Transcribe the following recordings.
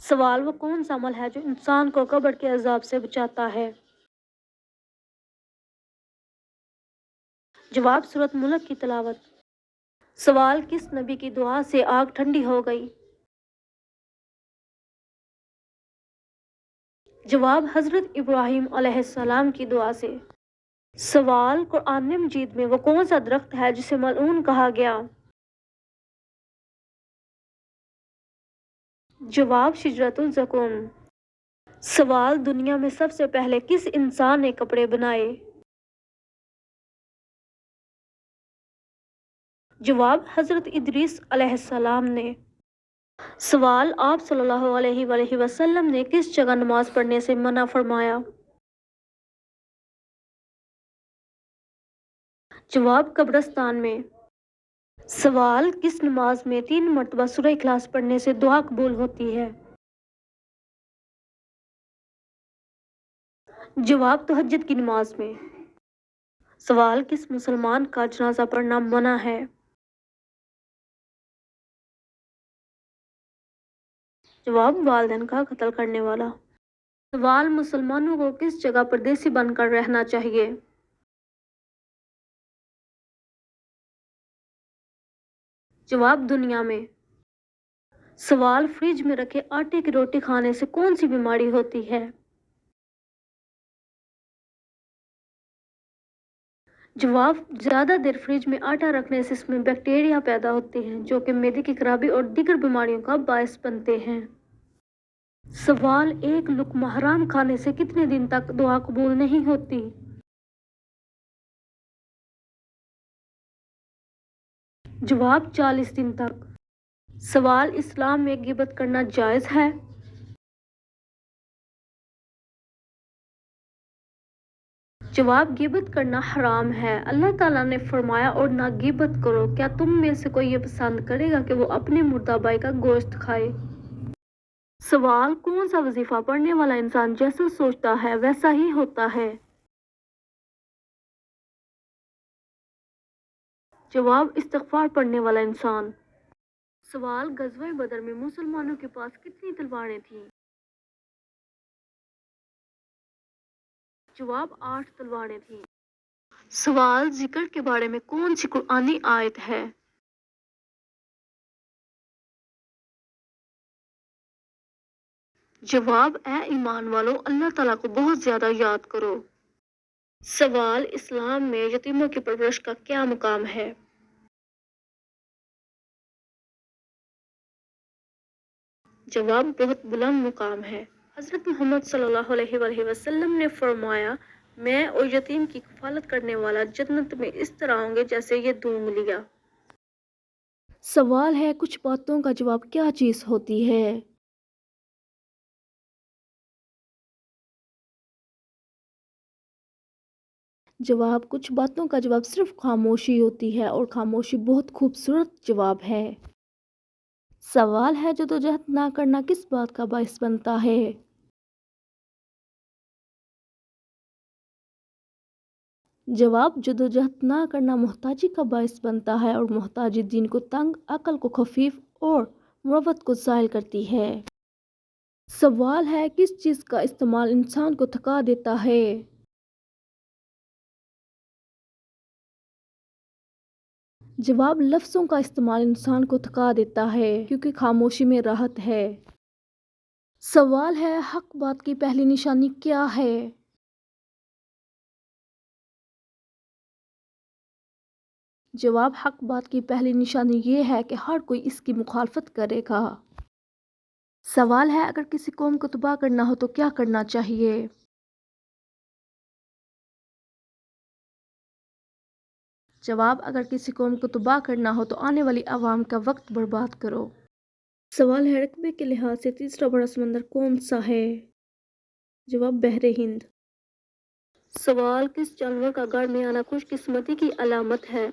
سوال: وہ کون سا عمل ہے جو انسان کو قبر کے عذاب سے بچاتا ہے؟ جواب: سورۃ ملک کی تلاوت۔ سوال: کس نبی کی دعا سے آگ ٹھنڈی ہو گئی؟ جواب: حضرت ابراہیم علیہ السلام کی دعا سے۔ سوال: قرآن مجید میں وہ کون سا درخت ہے جسے ملعون کہا گیا؟ جواب: شجرۃ الزقوم۔ سوال: دنیا میں سب سے پہلے کس انسان نے کپڑے بنائے؟ جواب: حضرت ادریس علیہ السلام نے۔ سوال: آپ صلی اللہ علیہ وآلہ وسلم نے کس جگہ نماز پڑھنے سے منع فرمایا؟ جواب: قبرستان میں۔ سوال: کس نماز میں 3 مرتبہ سورہ اخلاص پڑھنے سے دعا قبول ہوتی ہے؟ جواب: تہجد کی نماز میں۔ سوال: کس مسلمان کا جنازہ پڑھنا منع ہے؟ جواب: والدین کا قتل کرنے والا۔ سوال: مسلمانوں کو کس جگہ پردیسی بن کر رہنا چاہیے؟ جواب: دنیا میں۔ سوال: فریج میں رکھے آٹے کی روٹی کھانے سے کون سی بیماری ہوتی ہے؟ جواب: زیادہ دیر فریج میں آٹا رکھنے سے اس میں بیکٹیریا پیدا ہوتے ہیں جو کہ معدے کی خرابی اور دیگر بیماریوں کا باعث بنتے ہیں۔ سوال: ایک لقمہ حرام کھانے سے کتنے دن تک دعا قبول نہیں ہوتی؟ جواب: 40 دن تک۔ سوال: اسلام میں غیبت کرنا جائز ہے؟ جواب: غیبت کرنا حرام ہے۔ اللہ تعالیٰ نے فرمایا اور نہ غیبت کرو۔ کیا تم میں سے کوئی یہ پسند کرے گا کہ وہ اپنے مردہ بھائی کا گوشت کھائے؟ سوال: کون سا وظیفہ پڑھنے والا انسان جیسا سوچتا ہے ویسا ہی ہوتا ہے؟ جواب: استغفار پڑھنے والا انسان۔ سوال: غزوہ بدر میں مسلمانوں کے پاس کتنی تلواریں تھیں؟ جواب: 8 تلواریں تھیں۔ سوال: ذکر کے بارے میں کون سی قرآنی آیت ہے؟ جواب: اے ایمان والو، اللہ تعالیٰ کو بہت زیادہ یاد کرو۔ سوال: اسلام میں یتیموں کی پرورش کا کیا مقام ہے؟ جواب: بہت بلند مقام ہے۔ حضرت محمد صلی اللہ علیہ وآلہ وسلم نے فرمایا، میں اور یتیم کی کفالت کرنے والا جنت میں اس طرح ہوں گے جیسے یہ 2 انگلیاں۔ سوال ہے: کچھ باتوں کا جواب کیا چیز ہوتی ہے؟ جواب: کچھ باتوں کا جواب صرف خاموشی ہوتی ہے اور خاموشی بہت خوبصورت جواب ہے۔ سوال ہے: جدوجہد نہ کرنا کس بات کا باعث بنتا ہے؟ جواب: جدوجہد نہ کرنا محتاجی کا باعث بنتا ہے اور محتاجی دین کو تنگ، عقل کو خفیف اور مروت کو زائل کرتی ہے۔ سوال ہے: کس چیز کا استعمال انسان کو تھکا دیتا ہے؟ جواب: لفظوں کا استعمال انسان کو تھکا دیتا ہے کیونکہ خاموشی میں راحت ہے۔ سوال ہے: حق بات کی پہلی نشانی کیا ہے؟ جواب: حق بات کی پہلی نشانی یہ ہے کہ ہر کوئی اس کی مخالفت کرے گا۔ سوال ہے: اگر کسی قوم کو تباہ کرنا ہو تو کیا کرنا چاہیے؟ جواب: اگر کسی قوم کو تباہ کرنا ہو تو آنے والی عوام کا وقت برباد کرو۔ سوال ہے: رقبے کے لحاظ سے تیسرا بڑا سمندر کون سا ہے؟ جواب: بحر ہند۔ سوال: کس جانور کا گھر میں آنا خوش قسمتی کی علامت ہے؟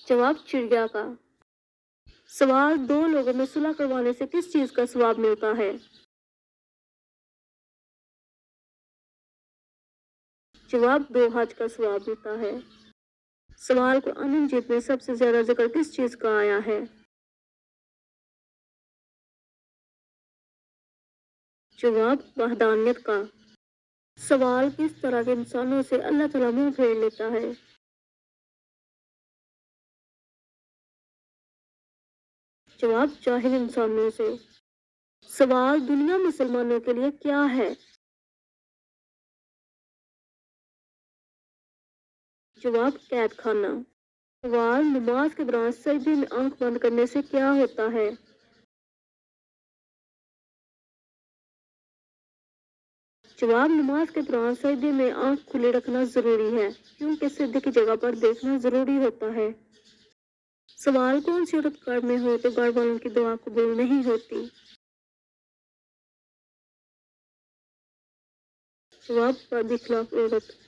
جواب: چڑیا کا۔ سوال: 2 لوگوں میں صلح کروانے سے کس چیز کا ثواب ملتا ہے؟ جواب: 2 حج کا ثواب ملتا ہے۔ سوال: قرآن مجید میں سب سے زیادہ ذکر کس چیز کا آیا ہے؟ جواب وحدانیت کا۔ سوال کس طرح کے انسانوں سے اللہ تعالیٰ منہ پھیر لیتا ہے؟ جواب جاہل انسانوں سے۔ سوال دنیا مسلمانوں کے لیے کیا ہے؟ جواب قید خانہ۔ سوال نماز کے دوران سجدے میں آنکھ بند کرنے سے کیا ہوتا ہے؟ جواب نماز کے دوران سجدے میں آنکھ کھلے رکھنا ضروری ہے کیونکہ سجدے کی جگہ پر دیکھنا ضروری ہوتا ہے۔ سوال کون سی عورت گھر میں ہو تو گھر والوں کی دعا قبول نہیں ہوتی؟ جواب پردے خلاف عورت۔